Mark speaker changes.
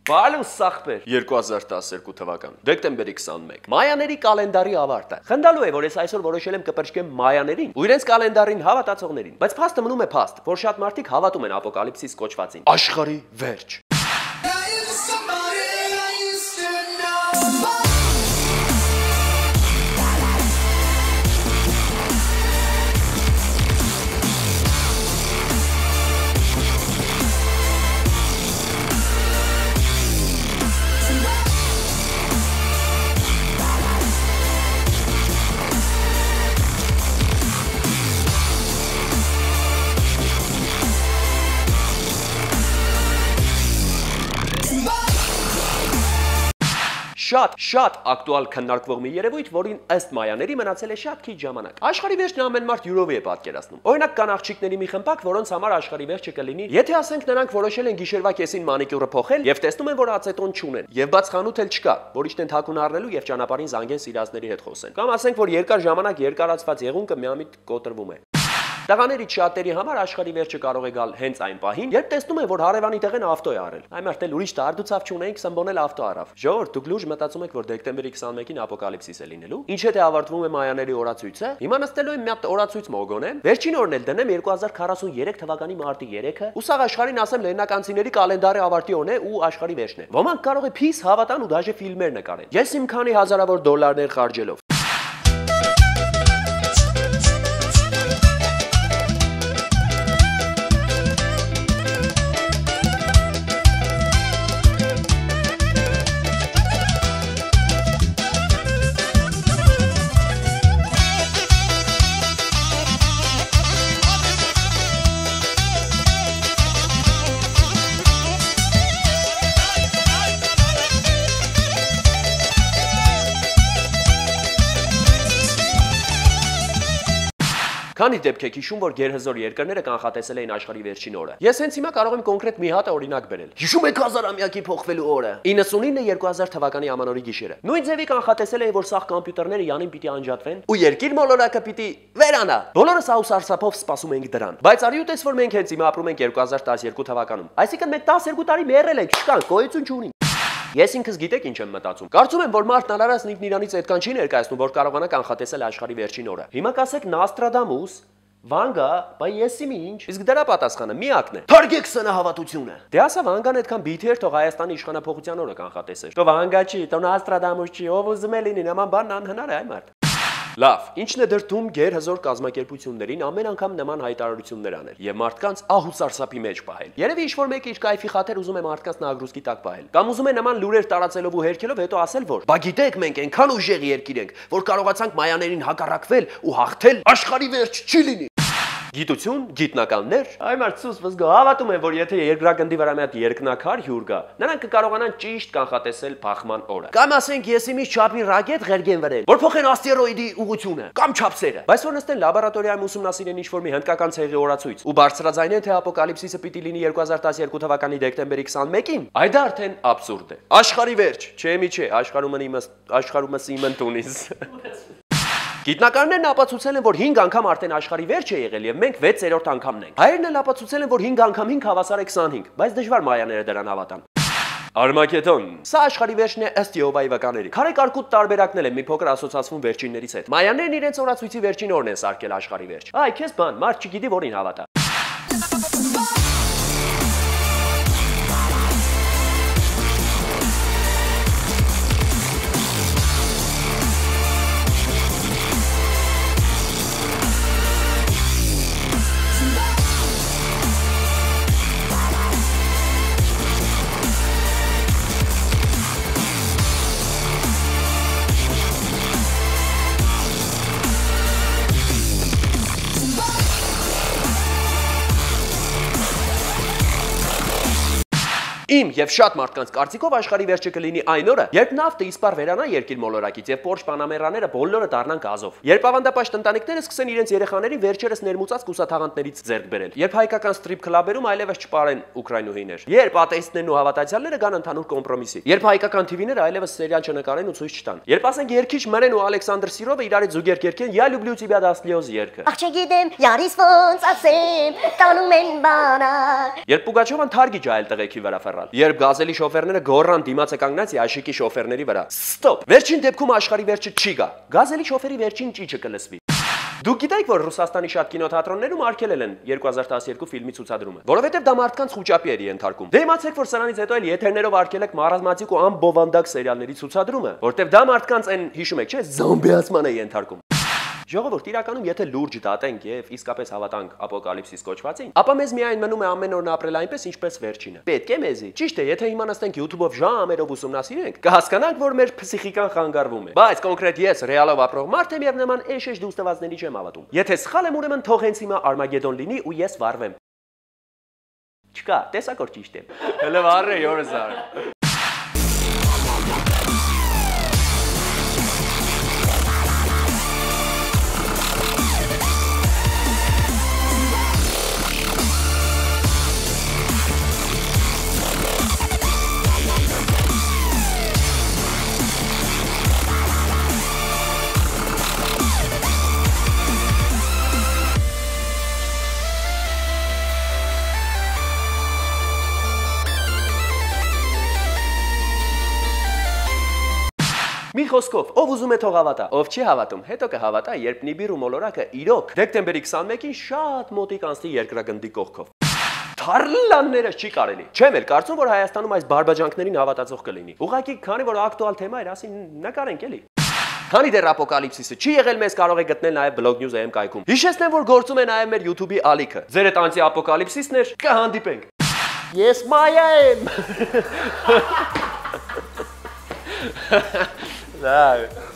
Speaker 1: Բալուս սախպեր 2012 թվական դեկտեմբերի 21 Մայաների կալենդարի ավարտը Խնդալու է որ ես այսօր որոշել եմ կպրճկեմ մայաներին ու իրենց կալենդարին հավատացողներին բայց փաստը մնում է փաստ որ շատ մարդիկ հավատում են ապոկալիպսիս կոչվածին Աշխարհի վերջ Շատ ակտուալ քննարկվող մի երևույթ, որին ըստ մայաների մնացել է շատ քիչ ժամանակ։ Աշխարհի վերջն ամեն մարդ յուրովի է պատկերացնում։ Օրինակ կան աղջիկների մի խմբակ, որոնց համար աշխարհի վերջը կլինի, եթե ասենք նրանք որոշել են գիշերվա կեսին մանիկյուրը փոխել եւ տեսնում են, որ ացետոն չունեն, եւ բաց խանութ էլ չկա, որ իշտեն թաքուն առնելու եւ ճանապարհին զանգեն սիրածների հետ խոսեն։ Կամ ասենք, որ երկար ժամանակ երկարացված եղունգը միամիտ կոտրվում է։ Տղաներից շատերի համար աշխարհի վերջը կարող է գալ հենց այն պահին, երբ տեսնում են, որ հարևանի տեղեն ավտո է արել։ Այն մարդել ուրիշ տարդուցավ չունեինք, սմբոնել ավտո արավ։ Ժողովուրդ, դուք լուրջ մտածում եք, որ դեկտեմբերի 21-ին ապոկալիպսիս է լինելու։ Ինչ է թե ավարտվում է մայաների օրացույցը։ Հիմա նստելու եմ մի հատ օրացույց մոգոնեմ։ Վերջին օրն էլ դնեմ 2043 թվականի մարտի 3-ը։ Ու սաղ աշխարհին ասեմ լեննականցիների կալենդարի ավարտի օրն է ու աշխարհի վերջն է։ Ոմանք կարող է փիս հավատան ու դաժե ֆիլմեր նկարեն։ Ես իմ քանի հազարավոր դոլարներ խարժելով Քանի դեպք եք հիշում, որ գերհզոր երկրները կանխատեսել էին աշխարհի վերջին օրը։ Ես հենց հիմա կարող եմ կոնկրետ մի հատ օրինակ բերել։ Հիշում եք 1000-ամյակի փոխվելու օրը։ 99-2000 թվականի ամանորի գիշերը։ Նույն ձևի կանխատեսել էին, որ սաղ կոմպյուտերները յանին պիտի անջատվեն ու երկիր մոլորակը պիտի վերանա։ Բոլորս սարսափով սպասում ենք դրան։ Բայց արի ուտես, որ մենք հենց հիմա ապրում ենք 2012 թվականում։ Այսինքն մենք 12 տարի մեռել ենք, չկան, գոյություն չունի։ Ես ինքս գիտեք ինչ եմ մտածում։ Կարծում եմ, որ մարդն անարած իրանից այդքան չի ներկայացնում, որ կարողանա կանխատեսել աշխարհի վերջին օրը։ Հիմա կասեք Նոստրադամուս, Վանգա, բայց ես ինչ։ Իսկ դրա պատասխանը միակն է։ Թարգեք սնահավատությունը։ Դե ասա Վանգան այդքան բիթի էր, թող Հայաստանի իշխանափոխության օրը կանխատեսեր։ Թող Վանգա չի, թող Նոստրադամուս չի, ով ուզում է լինի, նման բան անհնար է այ մարդ։ Լավ, ինչն է դրդում գերհզոր կազմակերպություններին ամեն անգամ նման հայտարարություններ անել եւ մարդկանց ահուսարսափի մեջ պահել։ Երևի ինչ-որ մեկը իր կայֆի խաթեր ուզում է մարդկանց նագրուսկի տակ պահել։ Կամ ուզում է նման լուրեր տարածելով ու հերքելով հետո ասել, որ բա գիտեք մենք այնքան ուժեղ երկիր ենք, որ կարողացանք մայաներին հակառակվել ու հաղթել, աշխարհի վերջ չի լինի։ Գիտություն, գիտնականներ, այ մարդ սուս վզգո հավատում են, որ եթե երկրագնդի վրա մի հատ երկնակար հյուր գա, նրանք կկարողանան ճիշտ կանխատեսել փախման օրը։ Կամ ասենք ես իմից չափի ռակետ ղերգեն վրել, որ փոխեն աստերոիդի ուղղությունը, կամ չափսերը։ Բայց որ նստեն լաբորատորիայում ուսումնասիրեն ինչ-որ մի հնդկական ցեղի օրացույց ու բարձրաձայնեն, թե ապոկալիպսիսը պիտի լինի 2012 թվականի դեկտեմբերի 21-ին, այդ արդեն աբսուրդ է։ Աշխարհի վերջ, չէ՞ մի չէ, աշխարհումս իմ ընտունից։ Գիտնականներն ապացուցել են, որ 5 անգամ արդեն աշխարհի վերջ է եղել եւ մենք 6-րդ անգամն ենք։ Հայերն էլ ապացուցել են, որ 5 անգամ 5 հավասար է 25, բայց դժվար մայաները դրան հավատան։ Արմագեդոն։ Սա աշխարհի վերջն է ըստ Եհովայի վկաների։ Քարեկարկուտ տարբերակնել են մի փոքր ասոցացվում վերջիններից հետ։ Մայաներն իրենց օրացույցի վերջին օրն են սարքել աշխարհի վերջ։ Այ քեզ բան, մարդ չգիտի որին հավատա։ Իմ եւ շատ մարդկանց կարծիքով աշխարհի վերջը կլինի այն օրը, երբ նավթը իսպար վերանա երկիր մոլորակից եւ Porsche Panamera-ները բոլորը դառնան գազով։ Երբ ավանդապաշտ ընտանիքները սկսեն իրենց երեխաներին վերջերս ներմուծած կուսաթաղանթներից ձեռք բերել։ Երբ հայկական սթրիփ քլաբերում այլևս չպարեն ուկրաինուհիներ։ Երբ աթեիստներն ու հավատացյալները գան ընդհանուր կոմպրոմիսի։ Երբ հայկական TV-ները այլևս սերիալ չնկարեն ու ցույց չտան։ Երբ ասենք երկիչ Մրեն ու Ալեքսանդր Սիրովը իրարից զուգերք երկեն «Я люблю тебя до слез» երգը։ Ախ չգիտեմ, յարիս ոնց ասեմ, տանում են բանակ։ Երբ Պուգաչովան թարգի ջայել տղեկի վրա հեռալ։ Երբ գազելի շոֆերները գոռան դիմացը կանգնած յաշիկի շոֆերների վրա։ Ստոպ։ Վերջին դեպքում աշխարհի վերջը չի գա։ Գազելի շոֆերի վերջին ճիճը կլսվի։ Դուք գիտեք, որ Ռուսաստանի շատ կինոթատրոններում արգելել են 2012 ֆիլմի ցուցադրումը, որովհետև դա մարդկանց խուճապի էր ենթարկում։ Դե իմացեք, որ սրանից հետո էլ եթերներով արգելեք մարազմատիկ ու անբովանդակ սերիալների ցուցադրումը, որտեղ դա մարդկանց այն հիշում եք, չէ՞, զոմբիացման է ենթարկում։ Ժողովուրդ, իրականում եթե լուրջ դատենք եւ իսկապես հավատանք ապոկալիպսիս կոչվածին, ապա մեզ միայն մնում է ամեն օրն ապրել այնպես, ինչպես վերջինը։ Պետք է մեզի։ Ճիշտ է, եթե հիմա նստենք YouTube-ով ժամերով ուսումնասիրենք, կհասկանանք, որ մեր փսիխիկան խանգարվում է։ Բայց կոնկրետ ես ռեալով ապրող մարդ եմ եւ նման էշեշ դուստվածների չեմ հավատում։ Եթե սխալ եմ, ուրեմն թող հենց հիմա Արմագեդոն լինի ու ես վառվեմ։ Չկա, տեսակ որ ճիշտ եմ։ Հələ վառե յորզար։ Մի խոսքով, ով ուզում է թող հավատա, ով չի հավատում, հետո կհավատա, երբ Նիբիրու մոլորակը իրոք դեկտեմբերի 21-ին շատ մոտիկ անցնի երկրագնդի կողքով։ Թարլաններս չի կարելի։ Չեմ էլ կարծում, որ Հայաստանում այս բարբաջանքներին հավատացող կլինի։ Ուղղակի, քանի որ ակտուալ թեմա էր, ասին նկարենք էլի։ Քանի դեռ ապոկալիպսիսը չի եղել, մեզ կարող եք գտնել նաև blognews.am կայքում։ Հիշեցնեմ, որ գործում է նաև մեր YouTube-ի ալիքը։ Ձեր այդ անտի-ապոկալիպսիսն էր, կհանդիպենք։ Ես Մայա եմ։ That